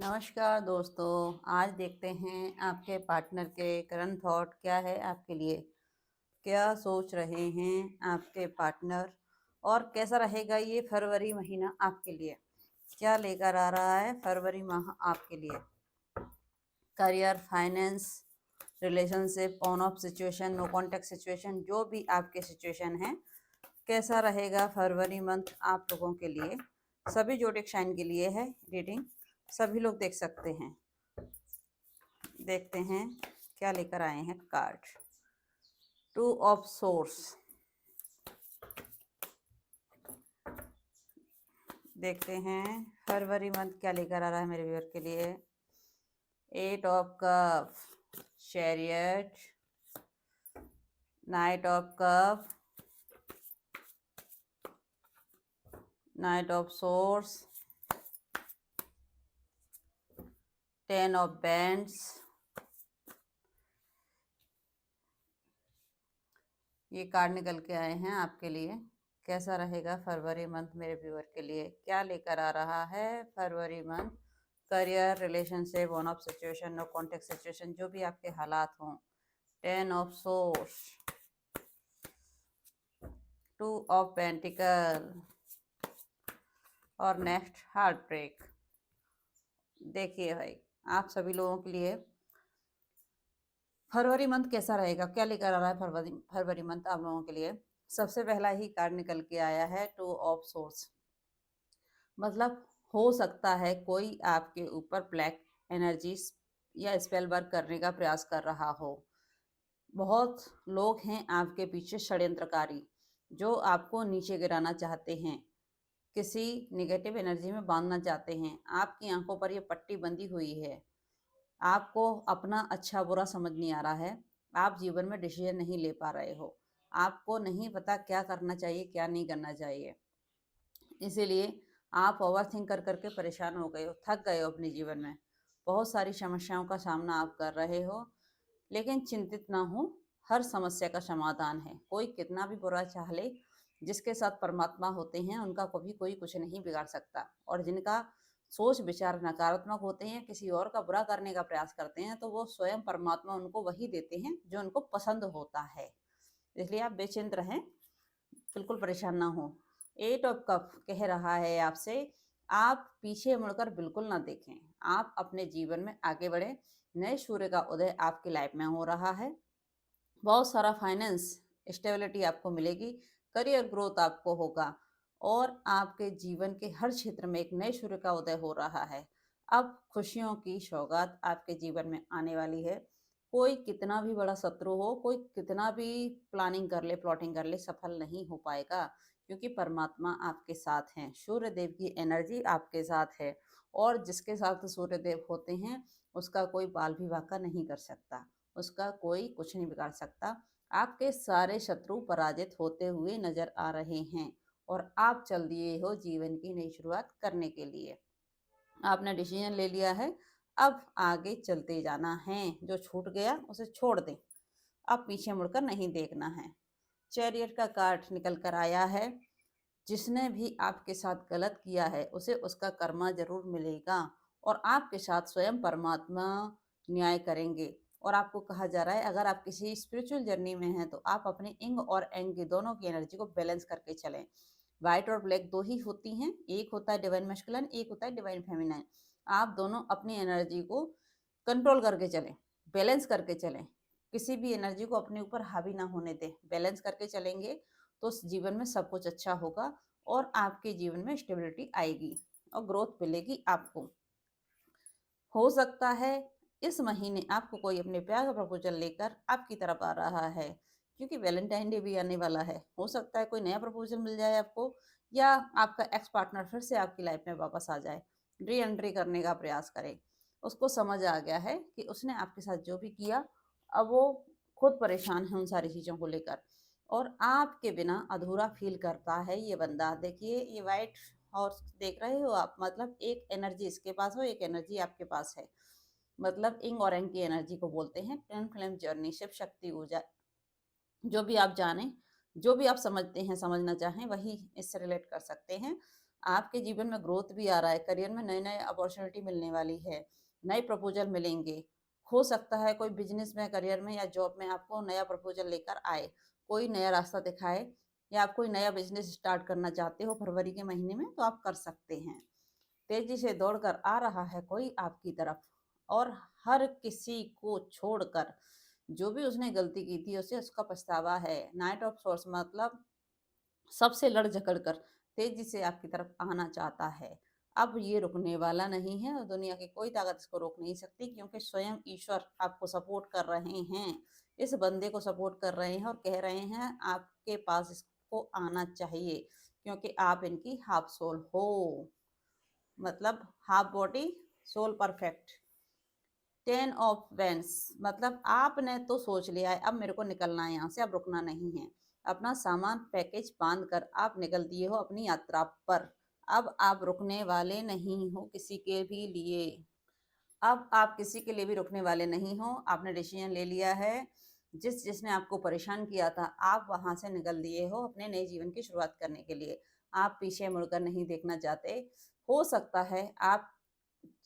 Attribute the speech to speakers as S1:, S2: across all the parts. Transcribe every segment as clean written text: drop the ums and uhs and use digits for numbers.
S1: नमस्कार दोस्तों, आज देखते हैं आपके पार्टनर के करंट थॉट क्या है आपके लिए। क्या सोच रहे हैं आपके पार्टनर और कैसा रहेगा ये फरवरी महीना आपके लिए। क्या लेकर आ रहा है फरवरी माह आपके लिए। Career, finance, relationship, on off situation, no contact situation, जो भी आपके सिचुएशन है, कैसा रहेगा फरवरी मंथ आप लोगों के लिए। सभी जोडिक साइन के लिए है रीडिंग, सभी लोग देख सकते हैं। देखते हैं क्या लेकर आए हैं कार्ड। टू ऑफ सोर्स, देखते हैं फरवरी मंथ क्या लेकर आ रहा है मेरे व्यूअर के लिए। Eight of cup, chariot, knight of cup, knight of swords, ten of wands. ये कार्ड निकल के आए हैं आपके लिए। कैसा रहेगा फरवरी मंथ मेरे व्यूअर के लिए, क्या लेकर आ रहा है फरवरी month. Career, relationship, on off situation, no contact situation, जो भी आपके हालात हों। Ten of swords, two of pentacles और नेक्स्ट हार्ट ब्रेक। देखिए भाई, आप सभी लोगों के लिए फरवरी मंथ कैसा रहेगा, क्या लेकर आ रहा है फरवरी मंथ आप लोगों के लिए। सबसे पहला ही कार्ड निकल के आया है टू ऑफ सोर्स। मतलब हो सकता है कोई आपके ऊपर ब्लैक एनर्जी या स्पेल वर्क करने का प्रयास कर रहा हो। बहुत लोग हैं आपके पीछे षड्यंत्रकारी, जो आपको नीचे गिराना चाहते हैं, किसी निगेटिव एनर्जी में बांधना चाहते हैं। आपकी आंखों पर ये पट्टी बंधी हुई है। आपको अपना अच्छा बुरा समझ नहीं आ रहा है। आप जीवन में डिसीजन नहीं ले पा रहे हो। आपको नहीं पता क्या करना चाहिए क्या नहीं करना चाहिए। इसीलिए आप ओवर थिंक कर करके परेशान हो गए हो, थक गए हो अपने जीवन में। बहुत सारी समस्याओं का सामना आप कर रहे हो, लेकिन चिंतित ना हो, हर समस्या का समाधान है। कोई कितना भी बुरा चाह ले, जिसके साथ परमात्मा होते हैं उनका कभी कोई कुछ नहीं बिगाड़ सकता। और जिनका सोच विचार नकारात्मक होते हैं, किसी और का बुरा करने का प्रयास करते हैं, तो वो स्वयं परमात्मा उनको वही देते हैं जो उनको पसंद होता है। इसलिए आप बेचिंत रहें, बिल्कुल परेशान ना हो। एट ऑफ कप कह रहा है आपसे, आप पीछे मुड़कर बिल्कुल ना देखें। आप अपने जीवन में आगे बढ़े। नए सूर्य का उदय आपकी लाइफ में हो रहा है। बहुत सारा फाइनेंस स्टेबिलिटी आपको मिलेगी। करियर ग्रोथ आपको होगा और आपके जीवन के हर क्षेत्र में एक नए सूर्य का उदय हो रहा है। अब खुशियों की सौगात आपके जीवन में आने वाली है। कोई कितना भी बड़ा शत्रु हो, कोई कितना भी प्लानिंग कर ले, प्लॉटिंग कर ले, सफल नहीं हो पाएगा, क्योंकि परमात्मा आपके साथ हैं। सूर्य देव की एनर्जी आपके साथ है और जिसके साथ सूर्य देव होते हैं उसका कोई बाल भी वाका नहीं कर सकता, उसका कोई कुछ नहीं बिगाड़ सकता। आपके सारे शत्रु पराजित होते हुए नजर आ रहे हैं और आप चल दिए हो जीवन की नई शुरुआत करने के लिए। आपने डिसीजन ले लिया है, अब आगे चलते जाना है। जो छूट गया उसे छोड़ दें, अब पीछे मुड़कर नहीं देखना है। चैरियट का कार्ड निकल कर आया है। जिसने भी आपके साथ गलत किया है उसे उसका कर्मा जरूर मिलेगा और आपके साथ स्वयं परमात्मा न्याय करेंगे। और आपको कहा जा रहा है, अगर आप किसी स्पिरिचुअल जर्नी में हैं तो आप अपने इंग और एंग की दोनों की एनर्जी को बैलेंस करके चलें। व्हाइट और ब्लैक दो ही होती हैं, एक होता है डिवाइन मैस्कुलिन, एक होता है डिवाइन फेमिनाइन। आप दोनों अपनी एनर्जी को कंट्रोल करके चलें, बैलेंस करके चलें। किसी भी एनर्जी को अपने ऊपर हावी ना होने दें। बैलेंस करके चलेंगे तो जीवन में सब कुछ अच्छा होगा और आपके जीवन में स्टेबिलिटी आएगी और ग्रोथ मिलेगी आपको। हो सकता है इस महीने आपको कोई अपने प्यार का प्रपोजल लेकर आपकी तरफ आ रहा है, क्योंकि वैलेंटाइन डे भी आने वाला है। हो सकता है कोई नया प्रपोजल मिल जाए आपको, या आपका एक्स पार्टनर फिर से आपकी लाइफ में वापस आ जाए, री एंट्री करने का प्रयास करे। उसको समझ आ गया है कि उसने आपके साथ जो भी किया, अब वो खुद परेशान है उन सारी चीज़ों को लेकर और आपके बिना अधूरा फील करता है ये बंदा। देखिए ये वाइट हॉर्स देख रहे हो आप, मतलब एक एनर्जी इसके पास हो, एक एनर्जी आपके पास है। मतलब इंग और एंग की एनर्जी को बोलते हैं twin flame journey, Shiv Shakti ऊर्जा। जो भी आप जाने, जो भी आप समझते हैं, समझना चाहें, वही इससे रिलेट कर सकते हैं। आपके जीवन में ग्रोथ भी आ रहा है, करियर में नए-नए अपॉर्चुनिटी मिलने वाली है, नए प्रपोज़ल मिलेंगे। हो सकता है कोई बिज़नेस में, करियर में या जॉब में आपको नया प्रपोज़ल लेकर आए, कोई नया रास्ता दिखाए या आप कोई नया बिज़नेस स्टार्ट करना चाहते हो फरवरी के महीने में, तो आप कर सकते हैं। तेज़ी से दौड़कर आ रहा है कोई आपकी तरफ और हर किसी को छोड़कर जो भी उसने गलती की थी उसे उसका पछतावा है। नाइट ऑफ सोर्स मतलब सबसे लड़ झगड़ कर तेजी से आपकी तरफ आना चाहता है। अब ये रुकने वाला नहीं है और दुनिया की कोई ताकत इसको रोक नहीं सकती, क्योंकि स्वयं ईश्वर आपको सपोर्ट कर रहे हैं। इस बंदे को सपोर्ट कर रहे हैं और कह रहे हैं आपके पास इसको आना चाहिए, क्योंकि आप इनकी हाफ सोल हो। मतलब half body soul perfect. 10 of wands मतलब आपने तो सोच लिया है अब मेरे को निकलना है यहाँ से, अब रुकना नहीं है। अपना सामान पैकेज बांध कर आप निकल दिए हो अपनी यात्रा पर। अब आप रुकने वाले नहीं हो किसी के भी लिए। अब आप किसी के लिए भी रुकने वाले नहीं हो। आपने डिसीजन ले लिया है। जिसने आपको परेशान किया था आप वहां से निकल दिए हो अपने नए जीवन की शुरुआत करने के लिए। आप पीछे मुड़कर नहीं देखना चाहते। हो सकता है आप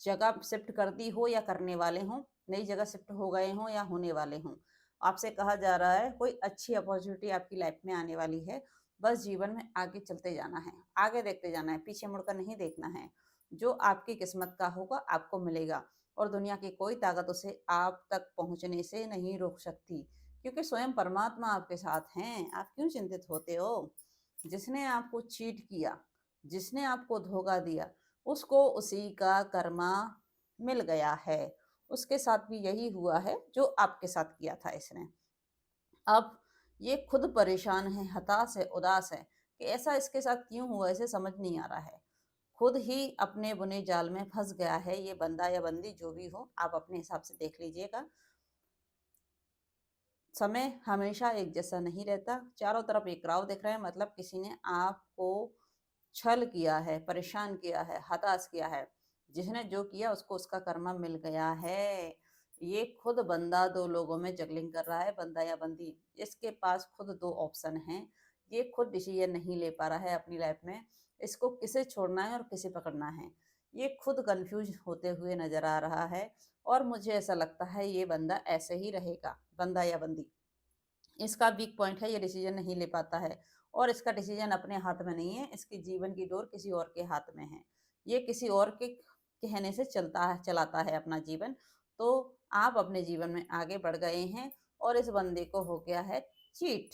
S1: जगह शिफ्ट कर दी हो या करने वाले हों, नई जगह शिफ्ट हो गए हों या होने वाले हों। आपसे कहा जा रहा है कोई अच्छी अपॉर्चुनिटी आपकी लाइफ में आने वाली है। बस जीवन में आगे चलते जाना है, आगे देखते जाना है, पीछे मुड़कर नहीं देखना है। जो आपकी किस्मत का होगा आपको मिलेगा और दुनिया की कोई ताकत उसे आप तक पहुंचने से नहीं रोक सकती, क्योंकि स्वयं परमात्मा आपके साथ हैं। आप क्यों चिंतित होते हो? जिसने आपको चीट किया, जिसने आपको धोखा दिया, उसको उसी का कर्मा मिल गया है। उसके साथ भी यही हुआ है जो आपके साथ किया था इसने। अब ये खुद परेशान है, हताश है, उदास है कि ऐसा इसके साथ क्यों हुआ, इसे समझ नहीं आ रहा है। खुद ही अपने बुने जाल में फंस गया है ये बंदा या बंदी, जो भी हो आप अपने हिसाब से देख लीजिएगा। समय हमेशा एक जैसा नहीं रहता। चारों तरफ एक राव दिख रहा है, मतलब किसी ने आपको छल किया है, परेशान किया है, हताश किया है। जिसने जो किया उसको उसका कर्मा मिल गया है। ये खुद बंदा दो लोगों में जगलिंग कर रहा है, बंदा या बंदी। इसके पास खुद दो ऑप्शन हैं। ये खुद डिसीजन नहीं ले पा रहा है अपनी लाइफ में, इसको किसे छोड़ना है और किसे पकड़ना है। ये खुद कंफ्यूज होते हुए नजर आ रहा है और मुझे ऐसा लगता है ये बंदा ऐसे ही रहेगा, बंदा या बंदी। इसका वीक पॉइंट है, ये डिसीजन नहीं ले पाता है और इसका डिसीजन अपने हाथ में नहीं है। इसकी जीवन की डोर किसी और के हाथ में है। ये किसी और के कहने से चलाता है अपना जीवन। तो आप अपने जीवन में आगे बढ़ गए हैं और इस बंदे को हो गया है चीट।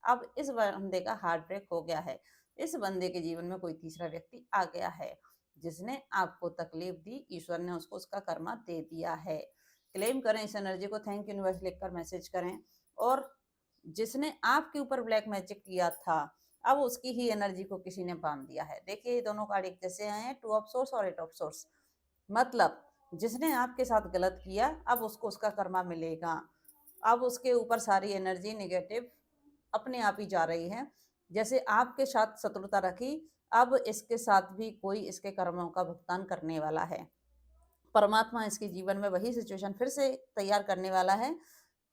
S1: अब इस बंदे का हार्ट ब्रेक हो गया है। इस बंदे के जीवन में कोई तीसरा व्यक्ति आ गया है जिसने आपको तकलीफ दी। ईश्वर ने उसको उसका कर्मा दे दिया है। क्लेम करें इस एनर्जी को, थैंक यूनिवर्स लिखकर मैसेज करें। और जिसने आपके ऊपर ब्लैक मैजिक किया था, अब उसकी ही एनर्जी को किसी ने बांध दिया है। देखिए ये दोनों कार्ड एक जैसे आए हैं, 2 ऑफ सोर्स और 8 ऑफ सोर्स। मतलब जिसने आपके साथ गलत किया अब उसको उसका कर्मा मिलेगा। अब उसके ऊपर सारी एनर्जी नेगेटिव अपने आप ही जा रही है। जैसे आपके साथ शत्रुता रखी, अब इसके साथ भी कोई इसके कर्मों का भुगतान करने वाला है। परमात्मा इसके जीवन में वही सिचुएशन फिर से तैयार करने वाला है,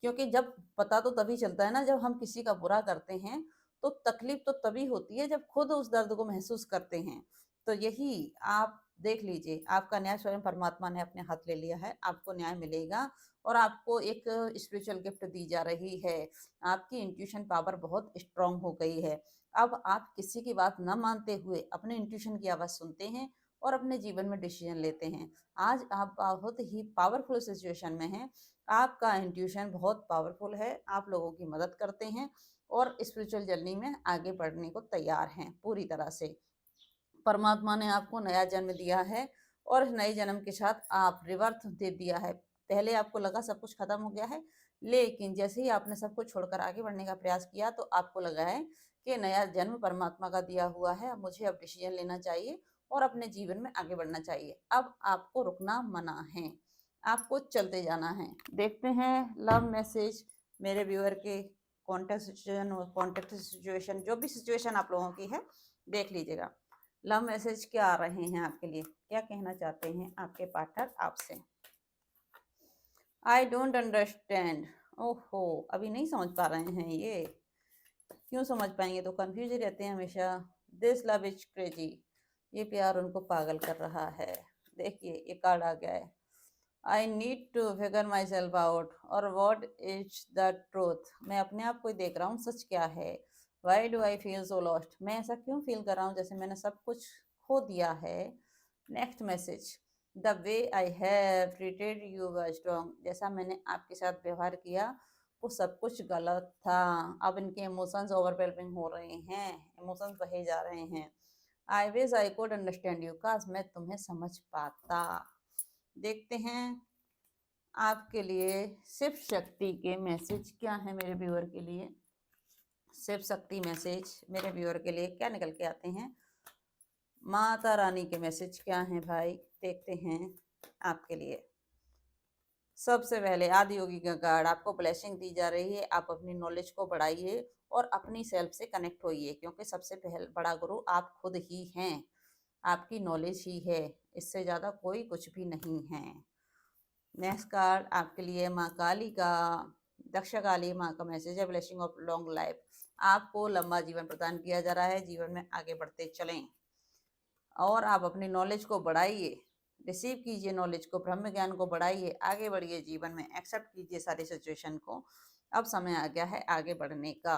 S1: क्योंकि जब पता तो तभी चलता है ना, जब हम किसी का बुरा करते हैं तो तकलीफ तो तभी होती है जब खुद उस दर्द को महसूस करते हैं। तो यही आप देख लीजिए, आपका न्याय स्वयं परमात्मा ने अपने हाथ ले लिया है। आपको न्याय मिलेगा और आपको एक स्पिरिचुअल गिफ्ट दी जा रही है। आपकी इंट्यूशन पावर बहुत स्ट्रांग हो गई है। अब आप किसी की बात न मानते हुए अपने इंट्यूशन की आवाज़ सुनते हैं और अपने जीवन में डिसीजन लेते हैं। आज आप बहुत ही पावरफुल सिचुएशन में हैं। आपका इंट्यूशन बहुत पावरफुल है, आप लोगों की मदद करते हैं और स्पिरिचुअल जर्नी में आगे बढ़ने को तैयार हैं पूरी तरह से। परमात्मा ने आपको नया जन्म दिया है और इस नए जन्म के साथ आप रिवर्थ दे दिया है। पहले आपको लगा सब कुछ खत्म हो गया है, लेकिन जैसे ही आपने सब कुछ छोड़कर आगे बढ़ने का प्रयास किया तो आपको लगा है कि नया जन्म परमात्मा का दिया हुआ है, मुझे अब डिसीजन लेना चाहिए और अपने जीवन में आगे बढ़ना चाहिए। अब आपको रुकना मना है, आपको चलते जाना है। देखते हैं लव मैसेज मेरे व्यूअर के कॉन्टेक्ट सिचुएशन, जो भी सिचुएशन आप लोगों की है देख लीजिएगा। लव मैसेज क्या आ रहे हैं आपके लिए, क्या कहना चाहते हैं आपके पार्टनर आपसे। I don't understand. ओहो, अभी नहीं समझ पा रहे हैं ये। क्यों समझ पाएंगे, तो कंफ्यूज ही रहते हैं हमेशा। This love is crazy. ये प्यार उनको पागल कर रहा है। देखिए ये कार्ड आ गया है, I need to figure myself out और वॉट इज द ट्रूथ। मैं अपने आप को ही देख रहा हूँ, सच क्या है। Why do I feel so lost, मैं ऐसा क्यों फील कर रहा हूँ जैसे मैंने सब कुछ खो दिया है। Next message, the way I have treated you was wrong, जैसा मैंने आपके साथ व्यवहार किया वो सब कुछ गलत था। अब इनके इमोशंस ओवरवेलमिंग हो रहे हैं, इमोशंस बहे जा रहे हैं। I wish I could understand you, काश मैं तुम्हें समझ पाता। देखते हैं आपके लिए शिव शक्ति के मैसेज क्या है मेरे व्यूअर के लिए। शिव शक्ति मैसेज मेरे व्यूअर के लिए क्या निकल के आते हैं। माता रानी के मैसेज क्या हैं भाई, देखते हैं आपके लिए। सबसे पहले आदि योगी का कार्ड, आपको ब्लेसिंग दी जा रही है। आप अपनी नॉलेज को बढ़ाइए और अपनी सेल्फ से कनेक्ट होइए, क्योंकि सबसे पहले बड़ा गुरु आप खुद ही हैं, आपकी नॉलेज ही है, इससे ज़्यादा कोई कुछ भी नहीं है। नेक्स्ट कार्ड आपके लिए माँ काली का, दक्षा काली माँ का मैसेज है, ब्लेसिंग ऑफ लॉन्ग लाइफ। आपको लंबा जीवन प्रदान किया जा रहा है, जीवन में आगे बढ़ते चलें और आप अपनी नॉलेज को बढ़ाइए, रिसीव कीजिए नॉलेज को, ब्रह्म ज्ञान को बढ़ाइए, आगे बढ़िए जीवन में, एक्सेप्ट कीजिए सारी सिचुएशन को। अब समय आ गया है आगे बढ़ने का।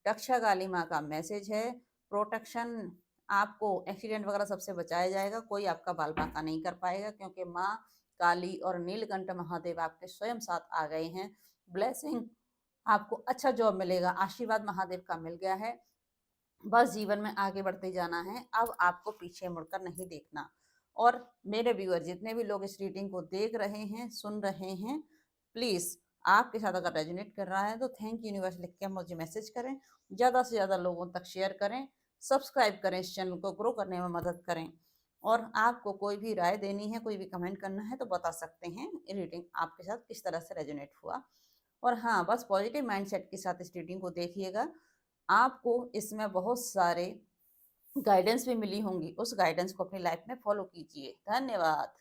S1: दक्षा काली माँ का मैसेज है, प्रोटेक्शन, आपको एक्सीडेंट वगैरह सबसे बचाया जाएगा, कोई आपका बाल बांका नहीं कर पाएगा, क्योंकि माँ काली और नीलकंठ महादेव आपके स्वयं साथ आ गए हैं। ब्लेसिंग, आपको अच्छा जॉब मिलेगा, आशीर्वाद महादेव का मिल गया है। बस जीवन में आगे बढ़ते जाना है, अब आपको पीछे मुड़कर नहीं देखना। और मेरे व्यूअर जितने भी लोग इस रीडिंग को देख रहे हैं, सुन रहे हैं, प्लीज़ आपके साथ अगर रेजोनेट कर रहा है तो थैंक यूनिवर्स लिख के मुझे मैसेज करें, ज़्यादा से ज़्यादा लोगों तक शेयर करें, सब्सक्राइब करें, इस चैनल को ग्रो करने में मदद करें। और आपको कोई भी राय देनी है, कोई भी कमेंट करना है तो बता सकते हैं रीडिंग आपके साथ किस तरह से रेजोनेट हुआ। और हाँ, बस पॉजिटिव माइंडसेट के साथ इस रीडिंग को देखिएगा, आपको इसमें बहुत सारे गाइडेंस भी मिली होंगी, उस गाइडेंस को अपनी लाइफ में फॉलो कीजिए। धन्यवाद।